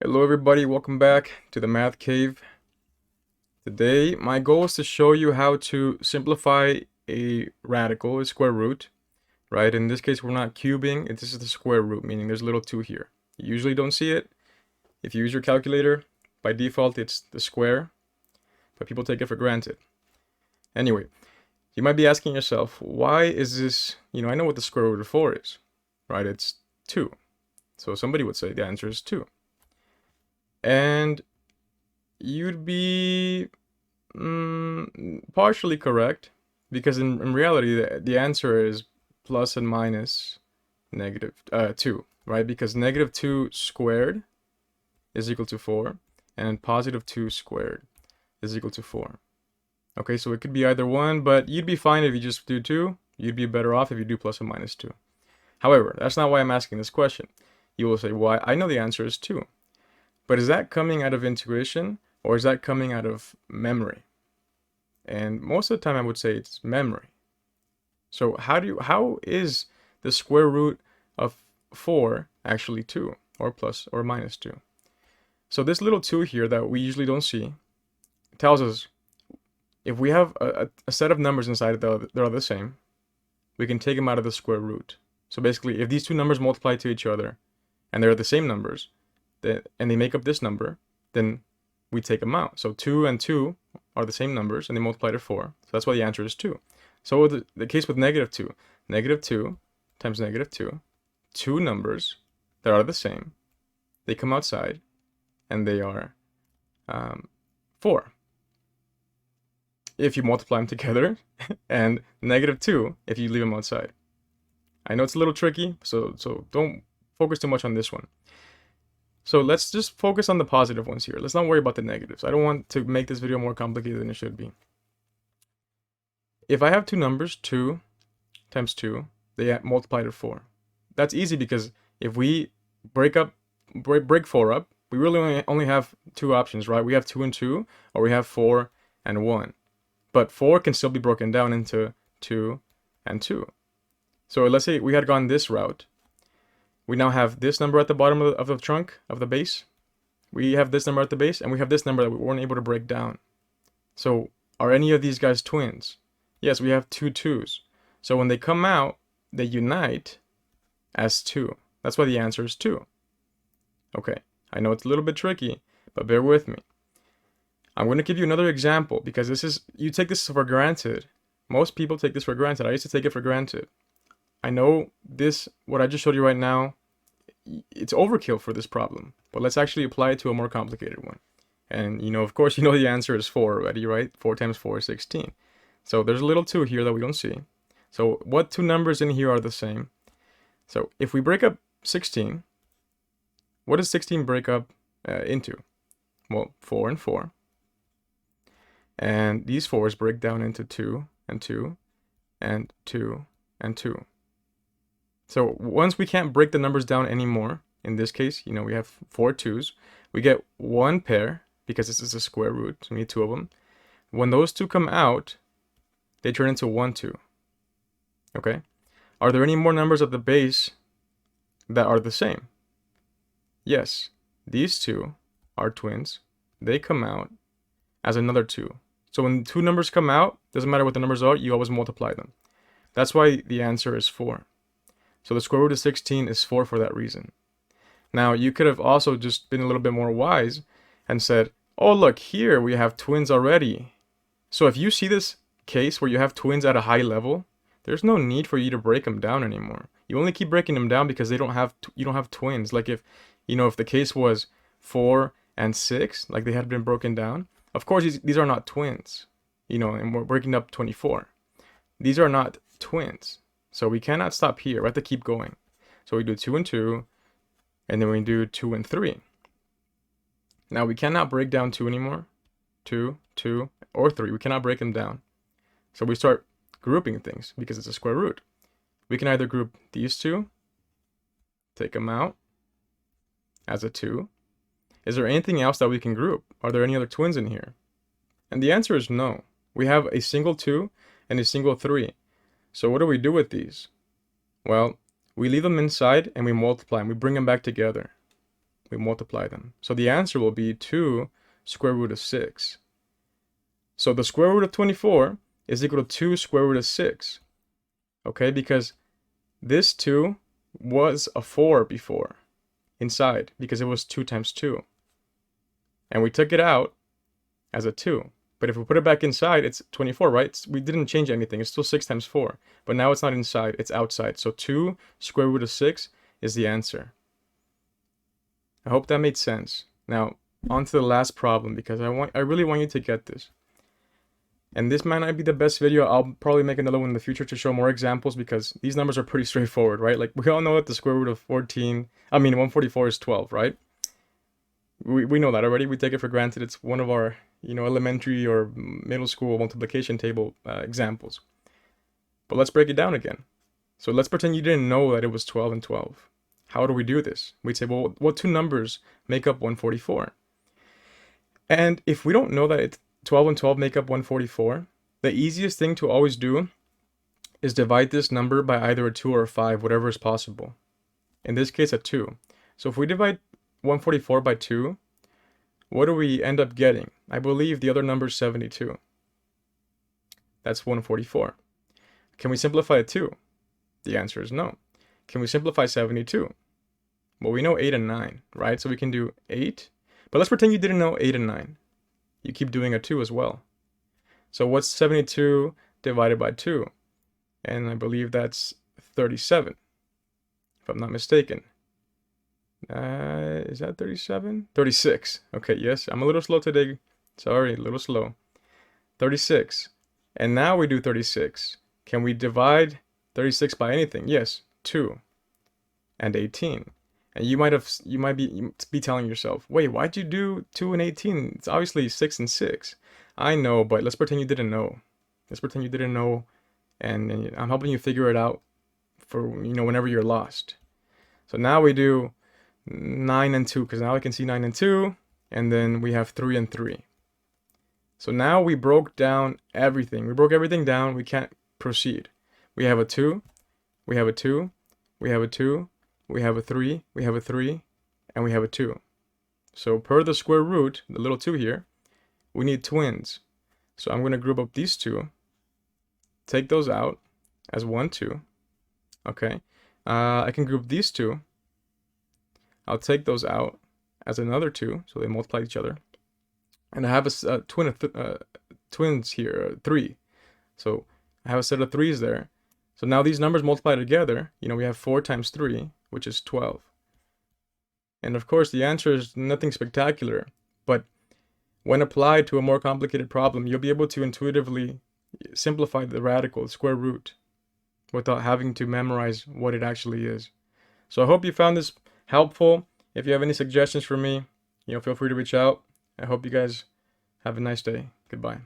Hello everybody, welcome back to the Math Cave. Today, my goal is to show you how to simplify a radical, a square root, right? In this case, we're not cubing, this is the square root, meaning there's a little 2 here. You usually don't see it. If you use your calculator, by default, it's the square, but people take it for granted. Anyway, you might be asking yourself, why is this, I know what the square root of 4 is, right? It's 2. So somebody would say the answer is 2. And you'd be partially correct, because in reality the answer is plus and minus negative 2, right? Because negative 2 squared is equal to 4, and positive 2 squared is equal to 4. Okay, so it could be either one, but you'd be fine if you just do 2. You'd be better off if you do plus and minus 2. However, that's not why I'm asking this question. You will say, why? I know the answer is 2. But is that coming out of intuition, or is that coming out of memory? And most of the time I would say it's memory. So how is the square root of 4 actually 2, or plus or minus 2? So this little 2 here that we usually don't see tells us if we have a set of numbers inside that are the same, we can take them out of the square root. So basically, if these two numbers multiply to each other and they're the same numbers, and they make up this number, then we take them out. So 2 and 2 are the same numbers, and they multiply to 4. So that's why the answer is 2. So the case with negative 2 times negative 2, two numbers that are the same, they come outside, and they are 4. If you multiply them together, and negative 2 if you leave them outside. I know it's a little tricky, so don't focus too much on this one. So let's just focus on the positive ones here. Let's not worry about the negatives. I don't want to make this video more complicated than it should be. If I have two numbers, 2 times 2, they multiply to 4. That's easy because if we break 4 up, we really only have two options, right? We have 2 and 2, or we have 4 and 1. But 4 can still be broken down into 2 and 2. So let's say we had gone this route. We now have this number at the bottom of the trunk, of the base. We have this number at the base, and we have this number that we weren't able to break down. So are any of these guys twins? Yes, we have two 2's. So when they come out, they unite as 2. That's why the answer is 2. Okay, I know it's a little bit tricky, but bear with me. I'm going to give you another example, because you take this for granted. Most people take this for granted. I used to take it for granted. I know what I just showed you right now, it's overkill for this problem, but let's actually apply it to a more complicated one. And of course, the answer is 4 already, right? 4 times 4 is 16. So there's a little 2 here that we don't see. So what two numbers in here are the same? So if we break up 16, what does 16 break up into? Well, 4 and 4. And these 4's break down into 2 and 2 and 2 and 2. So once we can't break the numbers down anymore, in this case, we have 4 2's, we get one pair, because this is a square root, so we need 2 of them. When those 2 come out, they turn into 1 2. Okay? Are there any more numbers at the base that are the same? Yes. These 2 are twins. They come out as another 2. So when 2 numbers come out, doesn't matter what the numbers are, you always multiply them. That's why the answer is 4. So the square root of 16 is 4 for that reason. Now, you could have also just been a little bit more wise and said, oh, look, here we have twins already. So if you see this case where you have twins at a high level, there's no need for you to break them down anymore. You only keep breaking them down because you don't have twins. Like if the case was 4 and 6, like they had been broken down, of course these are not twins, and we're breaking up 24. These are not twins. So we cannot stop here. We have to keep going. So we do 2 and 2, and then we do 2 and 3. Now we cannot break down 2 anymore. 2, 2, or 3. We cannot break them down. So we start grouping things because it's a square root. We can either group these 2, take them out as a 2. Is there anything else that we can group? Are there any other twins in here? And the answer is no. We have a single 2 and a single 3. So what do we do with these? Well, we leave them inside and we multiply them. We bring them back together. we multiply them. So the answer will be 2 square root of 6. So the square root of 24 is equal to 2 square root of 6. Okay, because this 2 was a 4 before inside, because it was 2 times 2. And we took it out as a 2. But if we put it back inside, it's 24, right? We didn't change anything. It's still 6 times 4. But now it's not inside, it's outside. So 2 square root of 6 is the answer. I hope that made sense. Now, on to the last problem, because I really want you to get this. And this might not be the best video. I'll probably make another one in the future to show more examples, because these numbers are pretty straightforward, right? Like, we all know that the square root of 144 is 12, right? We know that already. We take it for granted. It's one of our, elementary or middle school multiplication table examples. But let's break it down again. So let's pretend you didn't know that it was 12 and 12. How do we do this? We'd say, well, what two numbers make up 144? And if we don't know that 12 and 12 make up 144, the easiest thing to always do is divide this number by either a 2 or a 5, whatever is possible. In this case, a 2. So if we divide 144 by 2, what do we end up getting? I believe the other number is 72. That's 144. Can we simplify a 2? The answer is no. Can we simplify 72? Well, we know 8 and 9, right? So we can do 8. But let's pretend you didn't know 8 and 9. You keep doing a 2 as well. So what's 72 divided by 2? And I believe that's 37, if I'm not mistaken. Is that 37? 36. Okay, yes, I'm a little slow today. Sorry, a little slow. 36. And now we do 36. Can we divide 36 by anything? Yes, 2 and 18. And you might be telling yourself, wait, why'd you do 2 and 18? It's obviously 6 and 6. I know, but let's pretend you didn't know. Let's pretend you didn't know, and I'm helping you figure it out for, whenever you're lost. So now we do 9 and 2, because now I can see 9 and 2, and then we have 3 and 3. So now we broke down everything. We broke everything down. We can't proceed. We have a 2, we have a 2, we have a 2, we have a 3, we have a 3, and we have a 2. So per the square root, the little 2 here, we need twins. So I'm going to group up these two, take those out as 1, 2. Okay. I can group these two. I'll take those out as another 2, so they multiply each other. And I have a twins here, 3. So I have a set of 3's there. So now these numbers multiply together. We have 4 times 3, which is 12. And of course, the answer is nothing spectacular. But when applied to a more complicated problem, you'll be able to intuitively simplify the radical, square root, without having to memorize what it actually is. So I hope you found this helpful. If you have any suggestions for me, feel free to reach out. I hope you guys have a nice day. Goodbye.